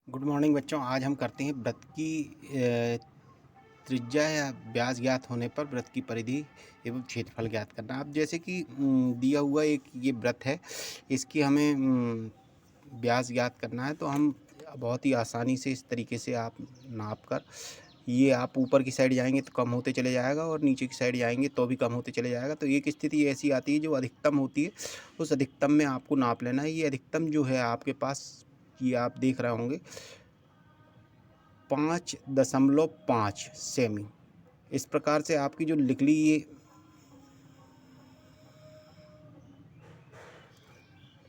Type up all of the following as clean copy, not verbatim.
Good morning बच्चों। आज हम करते हैं वृत्त की त्रिज्या या व्यास ज्ञात होने पर वृत्त की परिधि एवं क्षेत्रफल ज्ञात करना। अब जैसे कि दिया हुआ एक ये वृत्त है, इसकी हमें व्यास ज्ञात करना है। तो हम बहुत ही आसानी से इस तरीके से आप नाप कर, ये आप ऊपर की साइड जाएंगे तो कम होते चले जाएगा और नीचे की साइड जाएंगे तो भी कम होते चले जाएगा। तो एक स्थिति ऐसी आती है जो अधिकतम होती है, उस अधिकतम में आपको नाप लेना है। ये अधिकतम जो है आपके पास, ये आप देख रहे होंगे 5.5 सेमी। इस प्रकार से आपकी जो निकली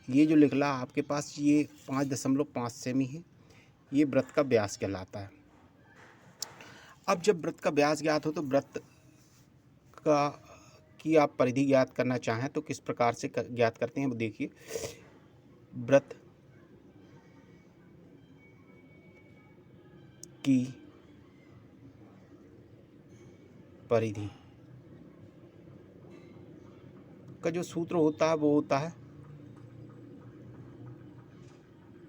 ये जो निकला आपके पास, ये 5.5 सेमी है। ये वृत्त का व्यास कहलाता है। अब जब वृत्त का व्यास ज्ञात हो तो वृत्त का की आप परिधि ज्ञात करना चाहें तो किस प्रकार से ज्ञात करते हैं वो देखिए। वृत्त की परिधि का जो सूत्र होता है वो होता है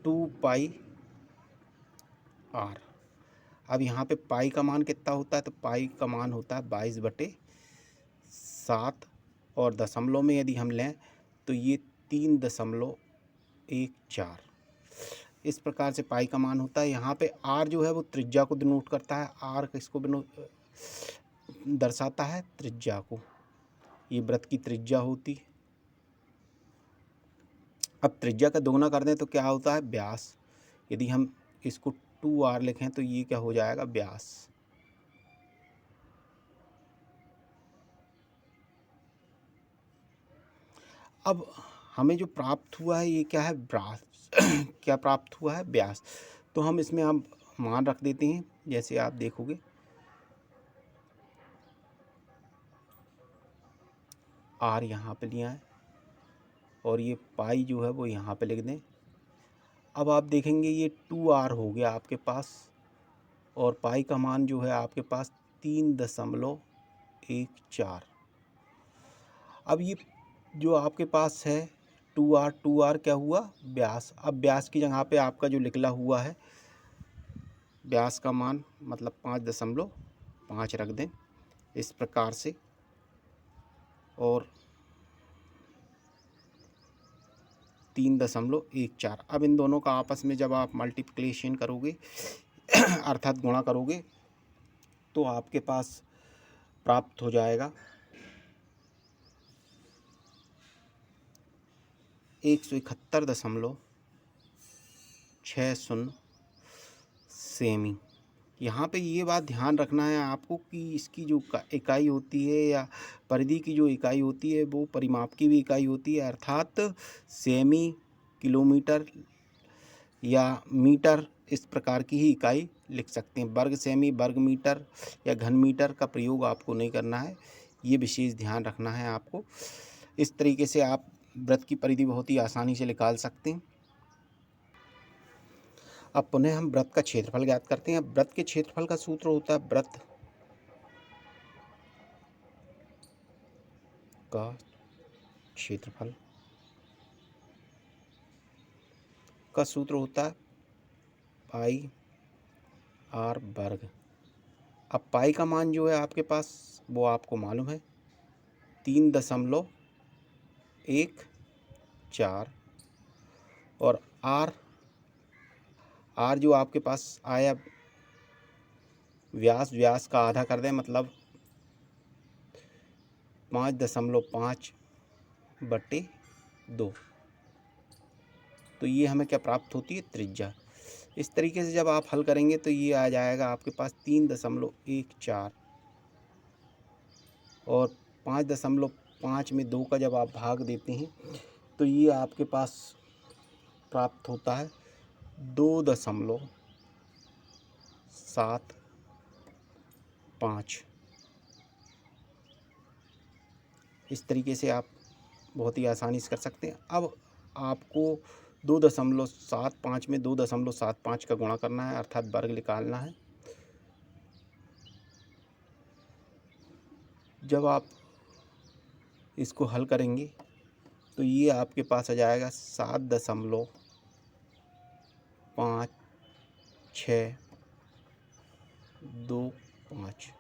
2 पाई आर। अब यहाँ पे पाई का मान कितना होता है, तो पाई का मान होता है 22/7 और दशमलव में यदि हम लें तो ये 3.14। इस प्रकार से पाई का मान होता है। यहाँ पे आर जो है वो त्रिज्या को डिनोट करता है। आर किसको दर्शाता है? त्रिज्या को। ये वृत्त की त्रिज्या होती है। अब त्रिज्या का दोगुना कर दें तो क्या होता है? व्यास। यदि हम इसको 2r लिखें तो ये क्या हो जाएगा? व्यास। अब हमें जो प्राप्त हुआ है ये क्या है? व्यास। क्या प्राप्त हुआ है? व्यास। तो हम इसमें अब मान रख देते हैं। जैसे आप देखोगे आर यहाँ पे लिया है और ये पाई जो है वो यहाँ पे लिख दें। अब आप देखेंगे ये 2r हो गया आपके पास और पाई का मान जो है आपके पास 3.14। अब ये जो आपके पास है 2r क्या हुआ? व्यास। अब व्यास की जगह पे आपका जो निकला हुआ है व्यास का मान मतलब 5.5 रख दें इस प्रकार से। और 3.14। अब इन दोनों का आपस में जब आप मल्टीप्लिकेशन करोगे अर्थात गुणा करोगे तो आपके पास प्राप्त हो जाएगा 171.60 सेमी। यहाँ पे ये बात ध्यान रखना है आपको कि इसकी जो इकाई होती है या परिधि की जो इकाई होती है वो परिमाप की भी इकाई होती है, अर्थात सेमी, किलोमीटर या मीटर इस प्रकार की ही इकाई लिख सकते हैं। वर्ग सेमी, वर्ग मीटर या घन मीटर का प्रयोग आपको नहीं करना है, ये विशेष ध्यान रखना है आपको। इस तरीके से आप वृत्त की परिधि बहुत ही आसानी से निकाल सकते हैं। अब पुनः हम वृत्त का क्षेत्रफल ज्ञात करते हैं। वृत्त के क्षेत्रफल का सूत्र होता है वृत्त का क्षेत्रफल का सूत्र होता है पाई आर वर्ग। अब पाई का मान जो है आपके पास वो आपको मालूम है 3.14 और आर जो आपके पास आया व्यास का आधा कर दें मतलब 5.5/2। तो ये हमें क्या प्राप्त होती है? त्रिज्या। इस तरीके से जब आप हल करेंगे तो ये आ जाएगा आपके पास 3.14 और 5.5 में 2 का जब आप भाग देते हैं तो ये आपके पास प्राप्त होता है 2.75। इस तरीके से आप बहुत ही आसानी से कर सकते हैं। अब आपको 2.75 में 2.75 का गुणा करना है, अर्थात वर्ग निकालना है। जब आप इसको हल करेंगे तो ये आपके पास आ जाएगा 7.5 6 2 5।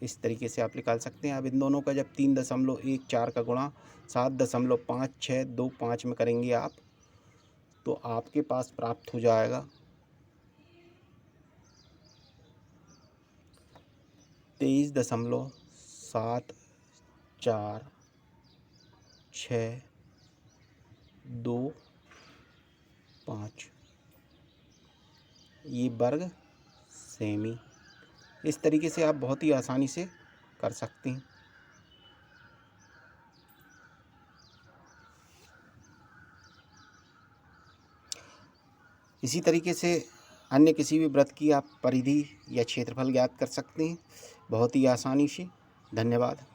इस तरीके से आप निकाल सकते हैं। अब इन दोनों का जब 3.14 का गुणा 7.5625 में करेंगे आप, तो आपके पास प्राप्त हो जाएगा 23.74625 ये वर्ग सेमी। इस तरीके से आप बहुत ही आसानी से कर सकते हैं। इसी तरीके से अन्य किसी भी वृत्त की आप परिधि या क्षेत्रफल ज्ञात कर सकते हैं बहुत ही आसानी से। धन्यवाद।